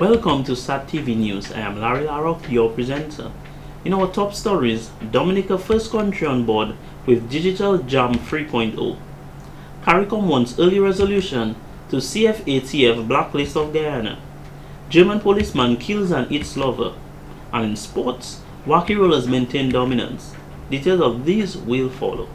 Welcome to SAT TV News. I am Larry Larrock, your presenter. In our top stories, Dominica first country on board with Digital Jam 3.0. CARICOM wants early resolution to CFATF blacklist of Guyana. German policeman kills and eats lover. And in sports, Wacky Rollers maintain dominance. Details of these will follow.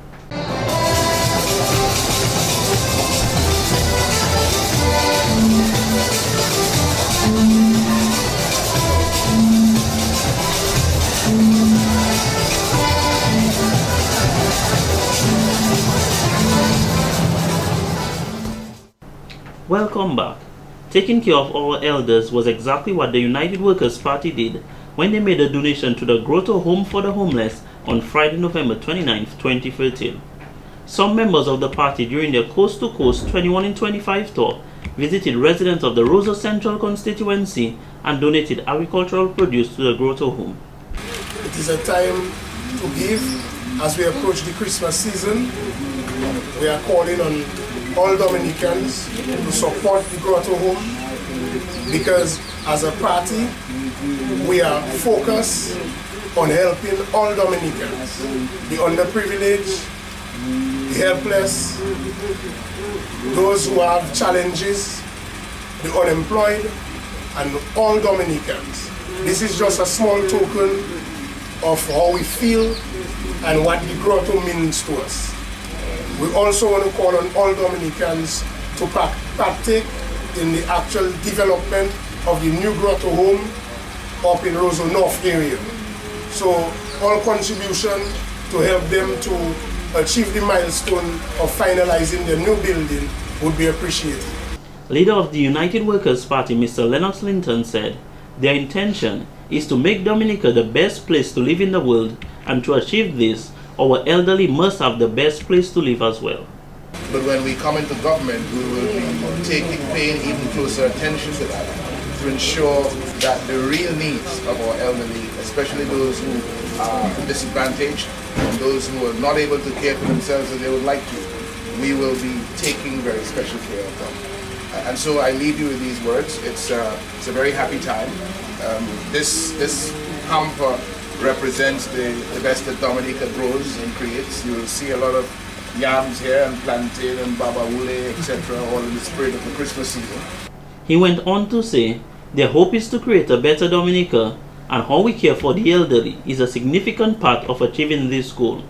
Welcome back. Taking care of our elders was exactly what the United Workers' Party did when they made a donation to the Grotto Home for the Homeless on Friday, November 29, 2013. Some members of the party during their Coast to Coast 21 in 25 tour visited residents of the Roseau Central constituency and donated agricultural produce to the Grotto Home. It is a time to give as we approach the Christmas season. We are calling on all Dominicans to support the Grotto Home because as a party we are focused on helping all Dominicans, the underprivileged, the helpless, those who have challenges, the unemployed, and all Dominicans. This is just a small token of how we feel and what the Grotto means to us. We also want to call on all Dominicans to partake in the actual development of the new Grotto Home up in Roseau North area. So all contribution to help them to achieve the milestone of finalizing their new building would be appreciated. Leader of the United Workers' Party, Mr. Lennox Linton, said their intention is to make Dominica the best place to live in the world, and to achieve this, our elderly must have the best place to live as well. But when we come into government, we will be paying even closer attention to that, to ensure that the real needs of our elderly, especially those who are disadvantaged and those who are not able to care for themselves as they would like to, we will be taking very special care of them. And so I leave you with these words. It's a very happy time. This hamper represents the best that Dominica grows and creates. You will see a lot of yams here and plantain and babawule, etc., all in the spirit of the Christmas season. He went on to say their hope is to create a better Dominica, and how we care for the elderly is a significant part of achieving this goal.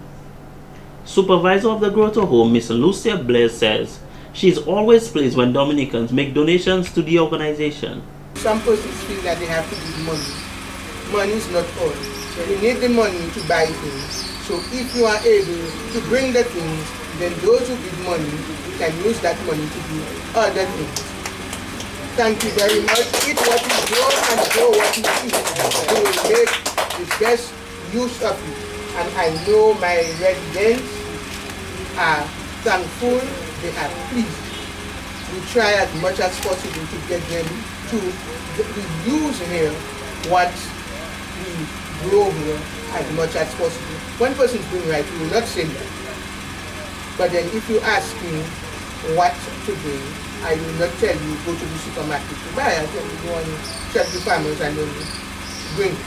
Supervisor of the Grotto Home, Ms. Lucia Blair, says she is always pleased when Dominicans make donations to the organization. Some persons feel that they have to give money. Money is not all. You need the money to buy things. So if you are able to bring the things, then those who give money can use that money to do other things. Thank you very much. Eat what you grow and grow what you eat. You will make the best use of it. And I know my residents are thankful, they are pleased. We try as much as possible to get them to use here what we grow here as much as possible. One person is doing right, we will not say that. But then if you ask me what to bring, I will not tell you go to the supermarket to buy. I tell you go and check the farmers and then bring it.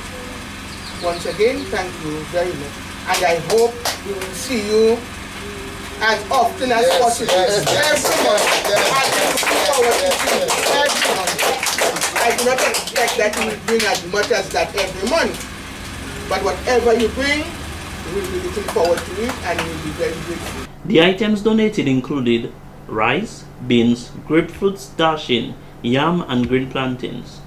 Once again, thank you very much. And I hope we will see you as often as possible. Every month. I look forward to seeing you every month. I do not expect that you will bring as much as that every month. But whatever you bring, we will be looking forward to it and we will be very grateful. The items donated included rice, beans, grapefruits, dasheen, yam, and green plantains.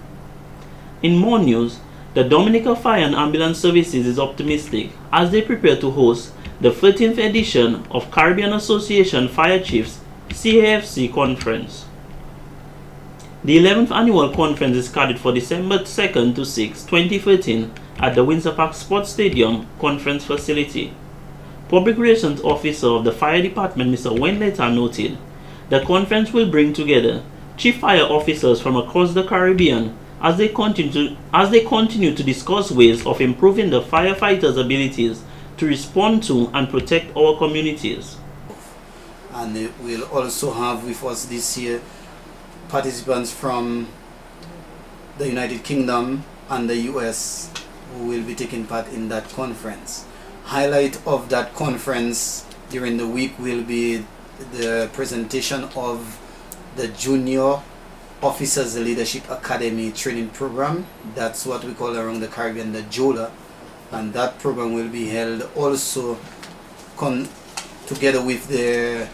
In more news, the Dominica Fire and Ambulance Services is optimistic as they prepare to host the 13th edition of Caribbean Association Fire Chiefs CAFC Conference. The 11th annual conference is scheduled for December 2nd to 6, 2013 at the Windsor Park Sports Stadium conference facility. Public Relations Officer of the Fire Department, Mr. Wayne Letta, noted the conference will bring together chief fire officers from across the Caribbean as they continue to discuss ways of improving the firefighters' abilities to respond to and protect our communities. And we'll also have with us this year participants from the United Kingdom and the US who will be taking part in that conference. Highlight of that conference during the week will be the presentation of the Junior Officers Leadership Academy training program. That's what we call around the Caribbean the JOLA, and that program will be held also together with the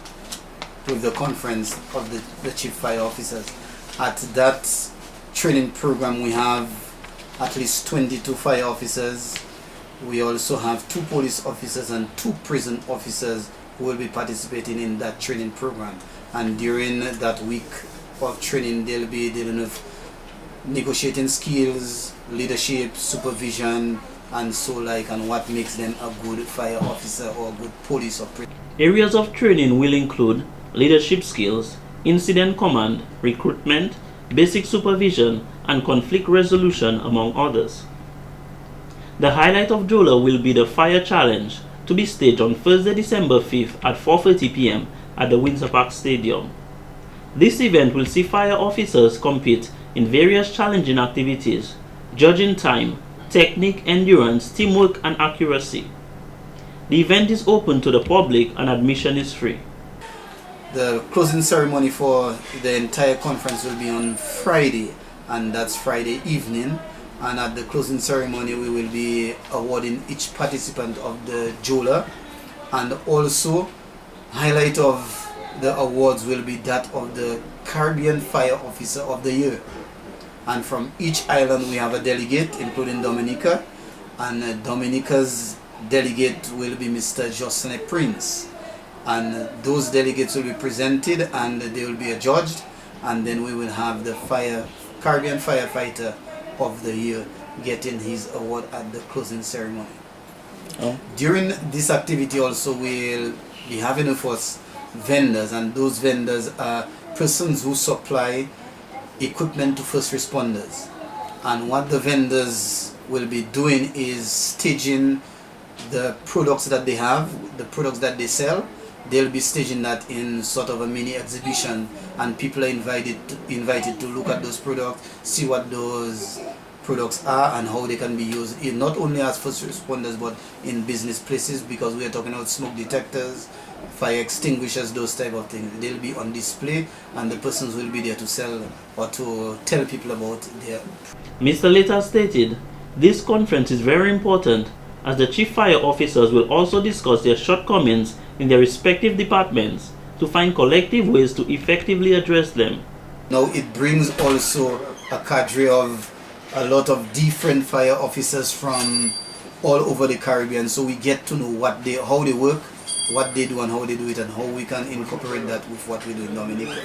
conference of the Chief Fire Officers. At that training program we have at least 22 fire officers. We also have 2 police officers and 2 prison officers who will be participating in that training program. And during that week of training, they'll be dealing with negotiating skills, leadership, supervision, and so like, and what makes them a good fire officer or a good police or prison. Areas of training will include leadership skills, incident command, recruitment, basic supervision, and conflict resolution, among others. The highlight of JOLA will be the Fire Challenge, to be staged on Thursday, December 5th at 4:30 p.m. at the Windsor Park Stadium. This event will see fire officers compete in various challenging activities, judging time, technique, endurance, teamwork, and accuracy. The event is open to the public and admission is free. The closing ceremony for the entire conference will be on Friday, and that's Friday evening. And at the closing ceremony we will be awarding each participant of the JOLA, and also highlight of the awards will be that of the Caribbean Fire Officer of the Year. And from each island we have a delegate, including Dominica, and Dominica's delegate will be Mr. Jocelyn Prince. And those delegates will be presented and they will be adjudged, and then we will have the Caribbean Firefighter of the Year getting his award at the closing ceremony. During this activity also we'll be having with us vendors, and those vendors are persons who supply equipment to first responders. And what the vendors will be doing is staging the products that they have, the products that they sell. They'll be staging that in sort of a mini exhibition, and people are invited to look at those products, see what those products are and how they can be used not only as first responders but in business places, because we are talking about smoke detectors, fire extinguishers, those type of things. They'll be on display and the persons will be there to sell or to tell people about their. Mr. Later stated, this conference is very important as the Chief Fire Officers will also discuss their shortcomings in their respective departments to find collective ways to effectively address them. Now it brings also a cadre of a lot of different fire officers from all over the Caribbean, so we get to know how they work, what they do and how they do it, and how we can incorporate that with what we do in Dominica.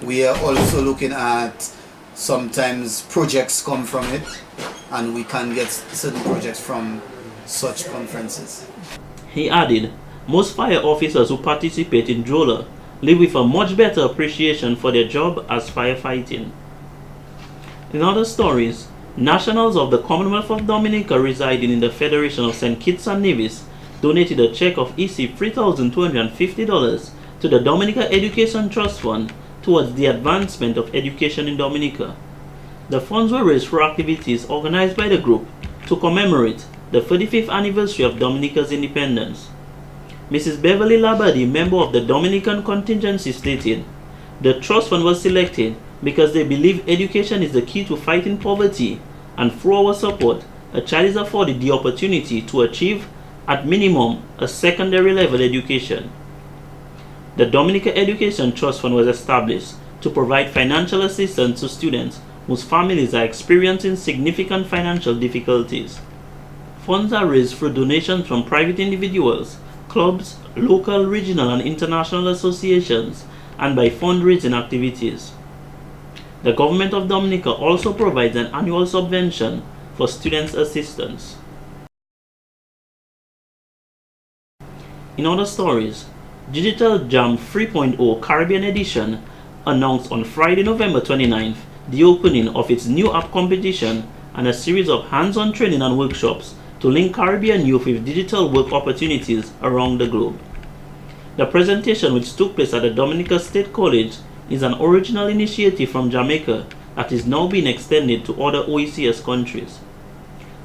We are also looking at sometimes projects come from it, and we can get certain projects from such conferences. He added, most fire officers who participate in JOLA live with a much better appreciation for their job as firefighting. In other stories, nationals of the Commonwealth of Dominica residing in the Federation of St. Kitts and Nevis donated a check of $3,250 to the Dominica Education Trust Fund towards the advancement of education in Dominica. The funds were raised for activities organized by the group to commemorate the 35th anniversary of Dominica's independence. Mrs. Beverly Labadie, member of the Dominican contingency, stated, the trust fund was selected because they believe education is the key to fighting poverty, and through our support, a child is afforded the opportunity to achieve, at minimum, a secondary level education. The Dominica Education Trust Fund was established to provide financial assistance to students whose families are experiencing significant financial difficulties. Funds are raised through donations from private individuals, clubs, local, regional, and international associations, and by fundraising activities. The government of Dominica also provides an annual subvention for students' assistance. In other stories, Digital Jam 3.0 Caribbean Edition announced on Friday, November 29th, the opening of its new app competition and a series of hands-on training and workshops to link Caribbean youth with digital work opportunities around the globe. The presentation, which took place at the Dominica State College, is an original initiative from Jamaica that is now being extended to other OECS countries.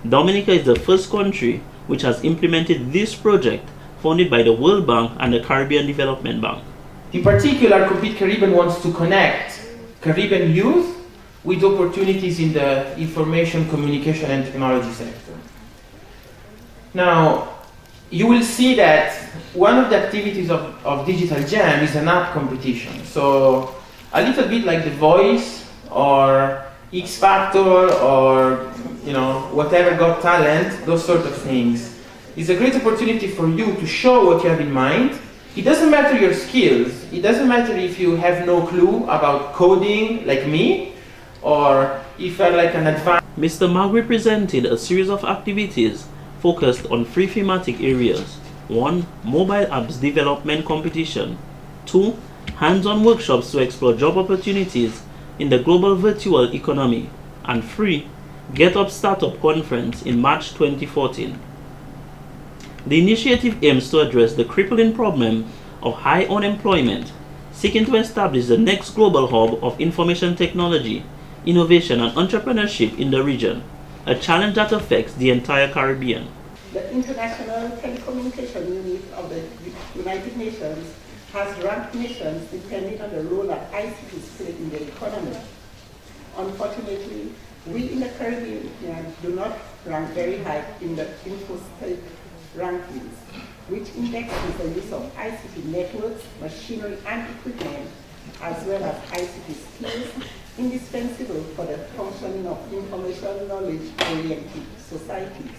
Dominica is the first country which has implemented this project funded by the World Bank and the Caribbean Development Bank. In particular, Compete Caribbean wants to connect Caribbean youth with opportunities in the information, communication and technology sector. Now, you will see that one of the activities of Digital Jam is an app competition. So a little bit like The Voice or X Factor or whatever Got Talent, those sort of things. It's a great opportunity for you to show what you have in mind. It doesn't matter your skills. It doesn't matter if you have no clue about coding like me or if you're like an advanced. Mr. Magri presented a series of activities focused on three thematic areas. 1. Mobile apps development competition. 2. Hands-on workshops to explore job opportunities in the global virtual economy. And 3. Get Up Startup Conference in March 2014. The initiative aims to address the crippling problem of high unemployment, seeking to establish the next global hub of information technology, innovation and entrepreneurship in the region, a challenge that affects the entire Caribbean. The International Telecommunication Unit of the United Nations has ranked nations depending on the role that ICTs play in the economy. Unfortunately, we in the Caribbean do not rank very high in the InfoState rankings, which indexes the use of ICT networks, machinery and equipment, as well as ICT skills indispensable for the functioning of information knowledge-oriented societies.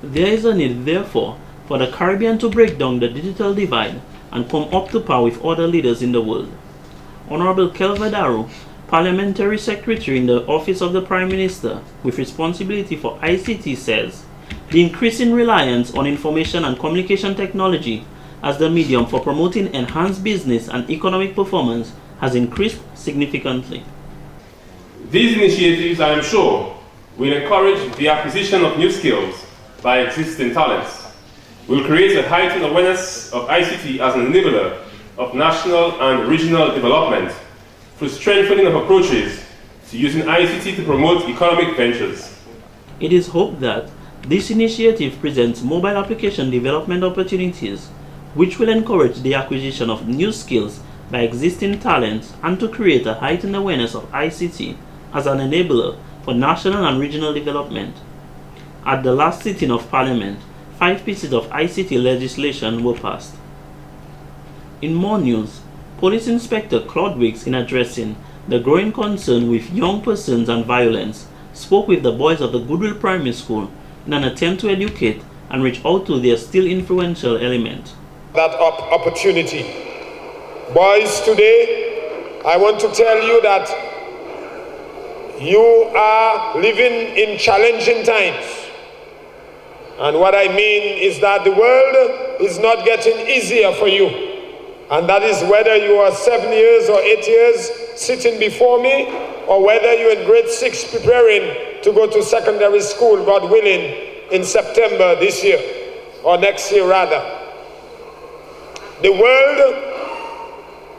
There is a need, therefore, for the Caribbean to break down the digital divide and come up to par with other leaders in the world. Honorable Kelvadaru, Parliamentary Secretary in the Office of the Prime Minister with responsibility for ICT, says the increasing reliance on information and communication technology as the medium for promoting enhanced business and economic performance has increased significantly. These initiatives, I am sure, will encourage the acquisition of new skills by existing talents, will create a heightened awareness of ICT as an enabler of national and regional development through strengthening of approaches to using ICT to promote economic ventures. It is hoped that this initiative presents mobile application development opportunities which will encourage the acquisition of new skills by existing talents and to create a heightened awareness of ICT as an enabler for national and regional development. At the last sitting of Parliament, 5 pieces of ICT legislation were passed. In more news, Police Inspector Claude Wicks, in addressing the growing concern with young persons and violence, spoke with the boys of the Goodwill Primary School in an attempt to educate and reach out to their still influential element. That opportunity. Boys, today I want to tell you that you are living in challenging times. And what I mean is that the world is not getting easier for you. And that is whether you are 7 years or 8 years sitting before me, or whether you're in grade 6 preparing to go to secondary school, God willing, in September this year, or next year rather. The world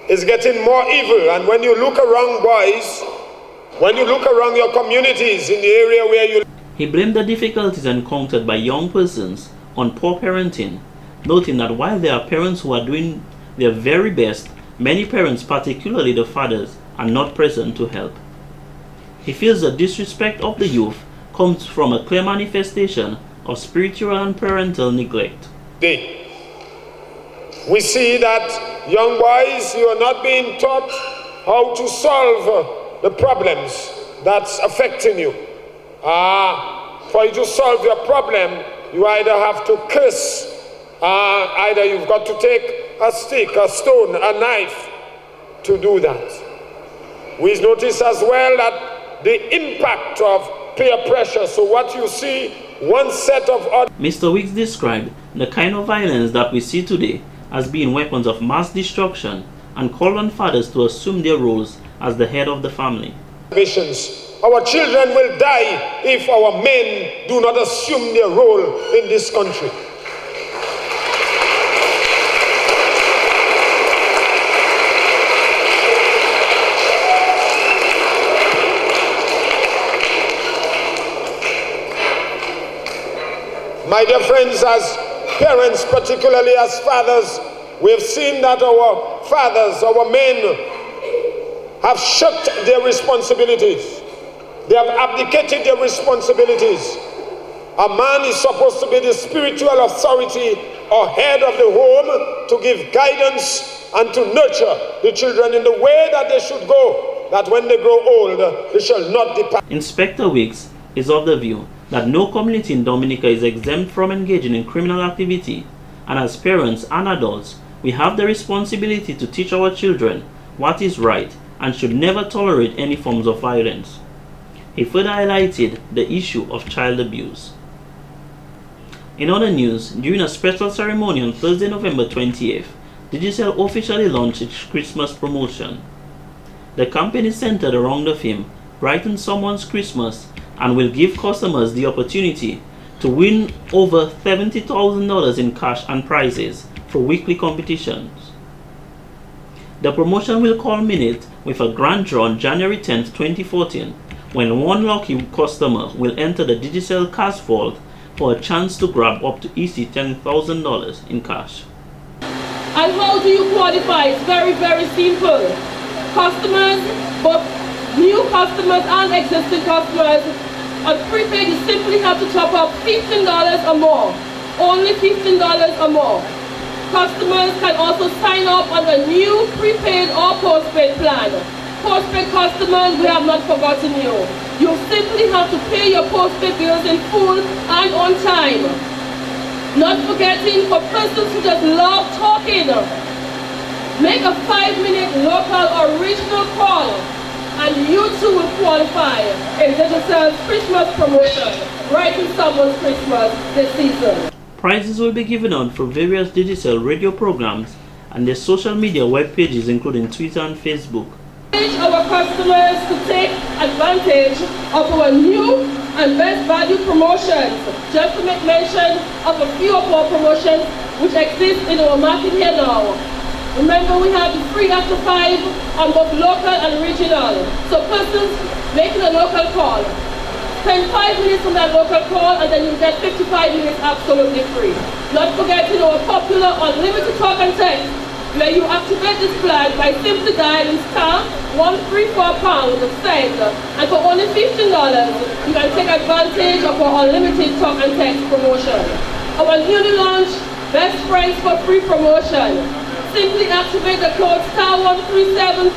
is getting more evil, and when you look around, boys, when you look around your communities in the area where you... He blamed the difficulties encountered by young persons on poor parenting, noting that while there are parents who are doing their very best, many parents, particularly the fathers, are not present to help. He feels the disrespect of the youth comes from a clear manifestation of spiritual and parental neglect. We see that young boys, you are not being taught how to solve the problems that's affecting you. For you to solve your problem, you either have to curse, either you've got to take a stick, a stone, a knife to do that. We notice as well that the impact of peer pressure. So what you see, one set of... Mr. Wicks described the kind of violence that we see today as being weapons of mass destruction and called on fathers to assume their roles as the head of the family. Our children will die if our men do not assume their role in this country. My dear friends, as parents, particularly as fathers, we have seen that our fathers, our men, have shirked their responsibilities. They have abdicated their responsibilities. A man is supposed to be the spiritual authority or head of the home to give guidance and to nurture the children in the way that they should go, that when they grow old, they shall not depart. Inspector Wicks is of the view that no community in Dominica is exempt from engaging in criminal activity, and as parents and adults, we have the responsibility to teach our children what is right and should never tolerate any forms of violence. He further highlighted the issue of child abuse. In other news, during a special ceremony on Thursday, November 20th, Digicel officially launched its Christmas promotion. The campaign is centered around the theme, Brighten Someone's Christmas, and will give customers the opportunity to win over $70,000 in cash and prizes for weekly competitions. The promotion will culminate with a grand draw on January 10, 2014, when one lucky customer will enter the Digicel cash vault for a chance to grab up to easy $10,000 in cash. And how do you qualify? It's very, very simple. Customers, both new customers and existing customers, on prepaid you simply have to top up $15 or more. Only $15 or more. Customers can also sign up on a new prepaid or postpaid plan. Postpaid customers, we have not forgotten you. You simply have to pay your postpaid bills in full and on time. Not forgetting, for persons who just love talking, make a 5-minute local or regional call and you too will qualify in Digicel's Christmas promotion, Brighten Someone's Christmas this season. Prizes will be given out for various Digicel radio programs and their social media web pages including Twitter and Facebook. Our customers to take advantage of our new and best value promotions. Just to make mention of a few of our promotions which exist in our market here now. Remember, we have the free after 5 on both local and regional. So persons making a local call, spend 5 minutes on that local call and then you get 55 minutes absolutely free. Not forgetting our popular unlimited talk and text, where you activate this plan by simply dialing *134# send, and for only $15 you can take advantage of our unlimited talk and text promotion. Our newly launched Best Friends for Free promotion. Simply activate the code *137#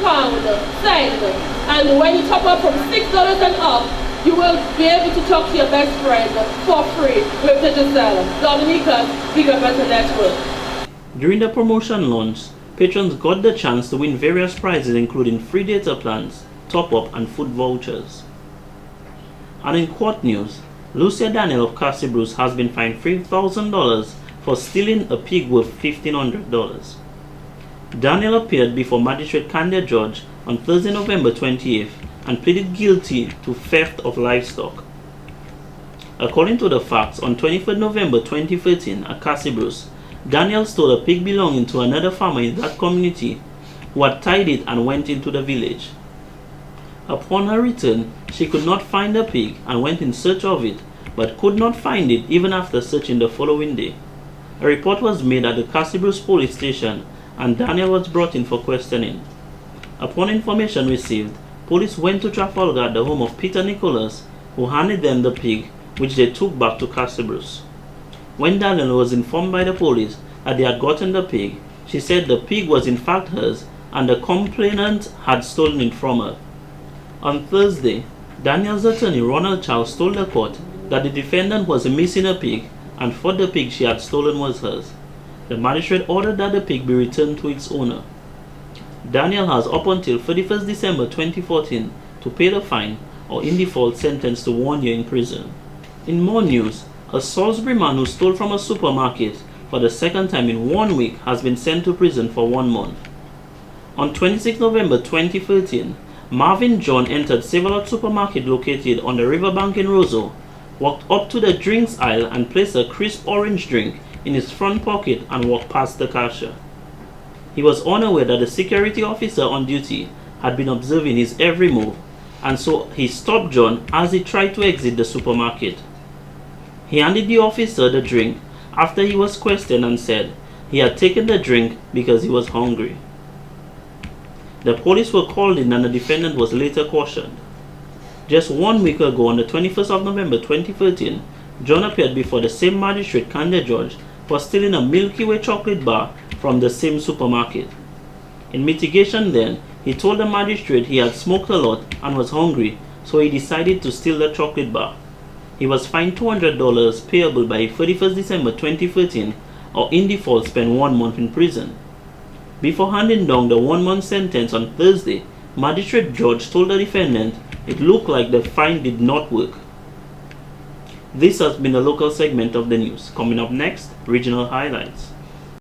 send, and when you top up from $6 and up, you will be able to talk to your best friend for free with Digicel, Dominica's bigger, better network. During the promotion launch, patrons got the chance to win various prizes including free data plans, top-up and food vouchers. And in court news, Lucia Daniel of Cassie Bruce has been fined $3,000 for stealing a pig worth $1,500. Daniel appeared before Magistrate Candia Judge on Thursday, November 28th and pleaded guilty to theft of livestock. According to the facts, on 23rd November 2013 at Cassie Bruce, Daniel stole a pig belonging to another farmer in that community who had tied it and went into the village. Upon her return, she could not find the pig and went in search of it, but could not find it even after searching the following day. A report was made at the Cassie Bruce police station and Daniel was brought in for questioning. Upon information received, police went to Trafalgar at the home of Peter Nicholas, who handed them the pig, which they took back to Cassie Bruce. When Daniel was informed by the police that they had gotten the pig, she said the pig was in fact hers and the complainant had stolen it from her. On Thursday, Daniel's attorney Ronald Charles told the court that the defendant was missing a pig and thought the pig she had stolen was hers. The magistrate ordered that the pig be returned to its owner. Daniel has up until 31st December 2014 to pay the fine or in default sentenced to 1 year in prison. In more news, a Salisbury man who stole from a supermarket for the second time in 1 week has been sent to prison for 1 month. On 26 November 2013, Marvin John entered Save-A-Lot supermarket located on the riverbank in Roseau, walked up to the drinks aisle and placed a crisp orange drink in his front pocket and walked past the cashier. He was unaware that the security officer on duty had been observing his every move, and so he stopped John as he tried to exit the supermarket. He handed the officer the drink after he was questioned and said he had taken the drink because he was hungry. The police were called in and the defendant was later cautioned. Just 1 week ago, on the 21st of November 2013, John appeared before the same magistrate, Kanja George, for stealing a Milky Way chocolate bar from the same supermarket. In mitigation then, he told the magistrate he had smoked a lot and was hungry, so he decided to steal the chocolate bar. He was fined $200 payable by 31st December 2013, or in default spend 1 month in prison. Before handing down the 1-month sentence on Thursday, Magistrate George told the defendant it looked like the fine did not work. This has been a local segment of the news. Coming up next, regional highlights.